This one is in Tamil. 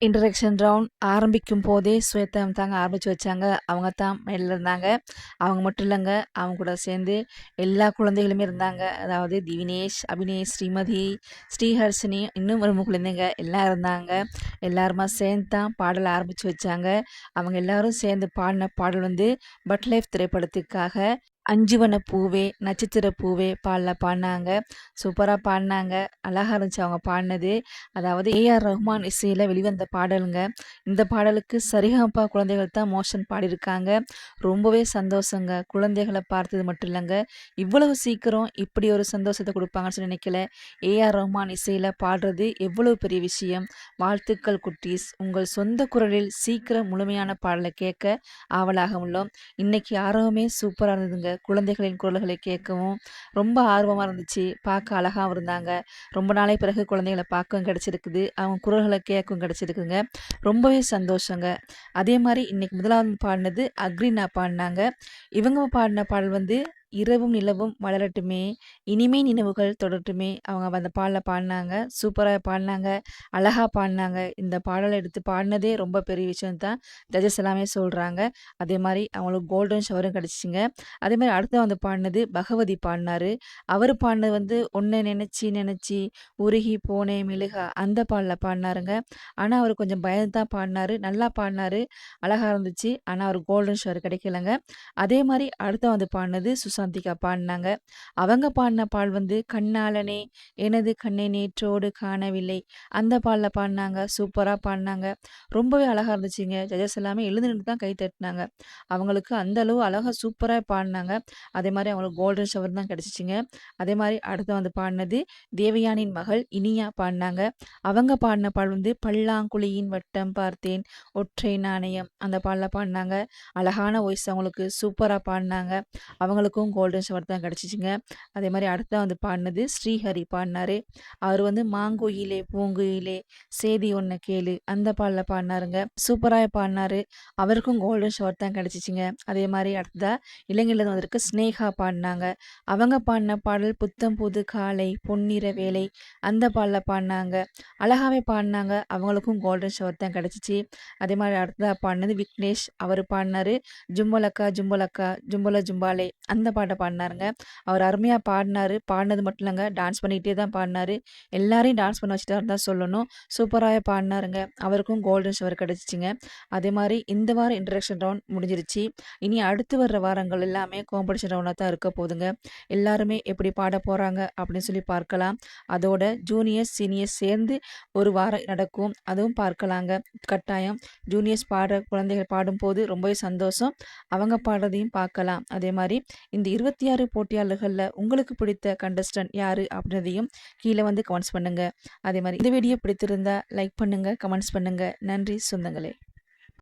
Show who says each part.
Speaker 1: இன்ட்ரடக்ஷன் ரவுண்ட் ஆரம்பிக்கும் போதே ஸ்வேதா தாங்க ஆரம்பிச்சு வச்சாங்க. அவங்க தான் மேல இருந்தாங்க. அவங்க மட்டும் இல்லங்க, அவங்க கூட சேர்ந்து எல்லா குழந்தைகளுமே இருந்தாங்க. அதாவது திவினேஷ், அபினேஷ், ஸ்ரீமதி, ஸ்ரீஹர்ஷினி, இன்னும் ஒரு 3 குழந்தைங்க எல்லாம் இருந்தாங்க. எல்லாருமா சேர்ந்து தான் பாடல் ஆரம்பிச்சு வச்சாங்க. அவங்க எல்லாரும் சேர்ந்து பாடின பாடல் வந்து பட் லைஃப் திரைப்படத்துக்காக "அஞ்சு வண்ண பூவே, நட்சத்திர பூவே" பாடுனாங்க. சூப்பரா பாடுனாங்க. அழகா இருந்துச்சு அவங்க பாடுனது. அதாவது ஏ.ஆர். ரஹ்மான் இசையில வெளிவந்த பாடலுங்க. இந்த பாடலுக்கு சரிகமப குழந்தைகள் தான் மோஷன் பாடியிருக்காங்க. ரொம்பவே சந்தோஷங்க. குழந்தைகள பார்த்தது மட்டும் இல்லங்க, இவ்வளவு சீக்கிரம் இப்படி ஒரு சந்தோஷத்த குடுப்பாங்கன்னு சொல்லி நினைக்கல. ஏ.ஆர். ரஹ்மான் இசையில பாடுறது எவ்வளவு பெரிய விஷயம். வாழ்த்துக்கள் குட்டீஸ். உங்கள் சொந்த குரலில் சீக்கிரம் முழுமையான பாடல கேட்க ஆவலாக உள்ளோம். இன்னைக்கு ஆரவமே சூப்பரா இருந்ததுங்க. குழந்தைகளின் குரல்களை கேட்கவும் ரொம்ப ஆர்வமா இருந்துச்சு. பார்க்க அழகாவும் இருந்தாங்க. ரொம்ப நாளைக்கு பிறகு குழந்தைகள பார்க்கவும் கிடைச்சிருக்குது. அவங்க குரல்கள கேட்கவும் கிடைச்சிருக்குங்க. ரொம்பவே சந்தோஷங்க. அதே மாரி இன்னைக்கு முதலாவது பாடுனது அக்ரினா பாடுனாங்க. இவங்க பாடின பாடல் வந்து "இரவும் நிலவும் மலரட்டுமே, இனிமை நினைவுகள் தொடரட்டுமே" அவங்க அந்த பாடல பாடுனாங்க. சூப்பரா பாடுனாங்க. அழகா பாடுனாங்க. இந்த பாடல எடுத்து பாடுனதே ரொம்ப பெரிய விஷயம் தான் ஜட்ஜஸ் எல்லாமே சொல்றாங்க. அதே மாரி அவங்களுக்கு கோல்டன் ஷவரும் கிடைச்சுச்சுங்க. அதே மாரி அடுத்து வந்து பாடுனது பகவதி பாடுனாரு. அவரு பாடுனது வந்து "உன்ன நெனச்சி நெனச்சி உருகி போனேன் மெழுகா" அந்த பாடல பாடுனாருங்க. ஆனா, அவரு கொஞ்சம் பயந்து தான் பாடுனாரு. நல்லா பாடுனாரு. அழகா இருந்துச்சு. ஆனா, அவருக்கு கோல்டன் ஷவர் கிடைக்கலங்க. அதே மாரி அடுத்து வந்து பாடுனது சுசாந்திகா பாடுனாங்க. அவங்க பாடுன பாடல் வந்து "கண்ணாளனே எனது கண்ணை நேற்றோடு காணவில்லை" அந்த பாடல பாடுனாங்க. சூப்பரா பாடுனாங்க. ரொம்பவே அழகா இருந்துச்சுங்க. ஜட்ஜஸ் எல்லாமே எழுந்து நின்னு தான் கை தட்டினாங்க. அவங்களுக்கு அந்த அளவு அழகா சூப்பரா பாடுனாங்க. அதே மாரி அவங்களுக்கு கோல்டன் ஷவர் தான் கிடைச்சுச்சுங்க. அதே மாரி அடுத்து வந்து பாடுனது தேவயானியின் மகள் இனியா பாடுனாங்க. அவங்க பாடின பாடல் வந்து "பல்லாங்குழியின் வட்டம் பார்த்தேன் ஒற்றை நாணயம்" அந்த பாடல பாடுனாங்க. அழகான வாய்ஸ் அவங்களுக்கு. சூப்பரா பாடுனாங்க. அவங்களுக்கும் கோல்டன் ஷவர் தான் கிடைச்சுச்சுங்க. அதே மாரி அடுத்ததா வந்து பாடுனது ஸ்ரீஹரி பாடுனாரு. அவரு வந்து "மாங்குயிலே பூங்குயிலே சேதி ஒண்ண கேளு" அந்த பாடல பாடுனாருங்க. சூப்பரா பாடுனாரு. அவருக்கும் கோல்டன் ஷவர் தான் கிடைச்சுச்சுங்க. அதே மாரி அடுத்ததா இலங்கையிலேருந்து வந்திருக்க ஸ்னேகா பாடுனாங்க. அவங்க பாடின பாடல் "புத்தம் புது காலை பொன்னிற வேலை" அந்த பாடல பாடுனாங்க. அழகாவே பாடுனாங்க. அவங்களுக்கும் கோல்டன் ஷவர் தான் கிடைச்சுச்சு. அதே மாரி அடுத்ததா பாடுனது விக்னேஷ். அவரு பாடுனாரு "ஜும்பலக்கா ஜும்பலக்கா ஜும்பல ஜும்பாலே" அந்த பாட்ட பாடுனாருங்க. அவர் அருமையா பாடுனாரு. பாடுனது மட்டும் இல்லங்க, டான்ஸ் பண்ணிக்கிட்டே தான் பாடுனாரு. எல்லாரையும் டான்ஸ் பண்ண வச்சுட்டாருன்னு தான் சொல்லணும். சூப்பராவே பாடுனாருங்க. அவருக்கும் கோல்டன் ஷவர் கிடைச்சுச்சுங்க. அதே மாரி இந்த வாரம் இன்ட்ரடக்ஷன் ரவுண்ட் முடிஞ்சிருச்சு. இனி அடுத்து வர்ற வாரங்கள் எல்லாமே காம்படிஷன் ரவுண்டா தான் இருக்க போதுங்க. எல்லாருமே எப்படி பாடப் போறாங்க அப்படின்னு சொல்லி பார்க்கலாம். அதோட ஜூனியர்ஸ், சீனியர்ஸ் சேர்ந்து ஒரு வாரம் நடக்கும். அதுவும் பார்க்கலாங்க. கட்டாயம். ஜூனியர்ஸ் குழந்தைகள் பாடும்போது ரொம்பவே சந்தோஷம். அவங்க பாடுறதையும் பார்க்கலாம். அதே மாரி இந்த 26 போட்டியாளர்கள்ல உங்களுக்கு பிடித்த கண்டஸ்டன்ட் யாரு அப்படின்றதையும் கீழ வந்து கமெண்ட்ஸ் பண்ணுங்க. அதே மாரி இந்த வீடியோ பிடித்திருந்தா லைக் பண்ணுங்க, கமெண்ட்ஸ் பண்ணுங்க. நன்றி சொந்தங்களே!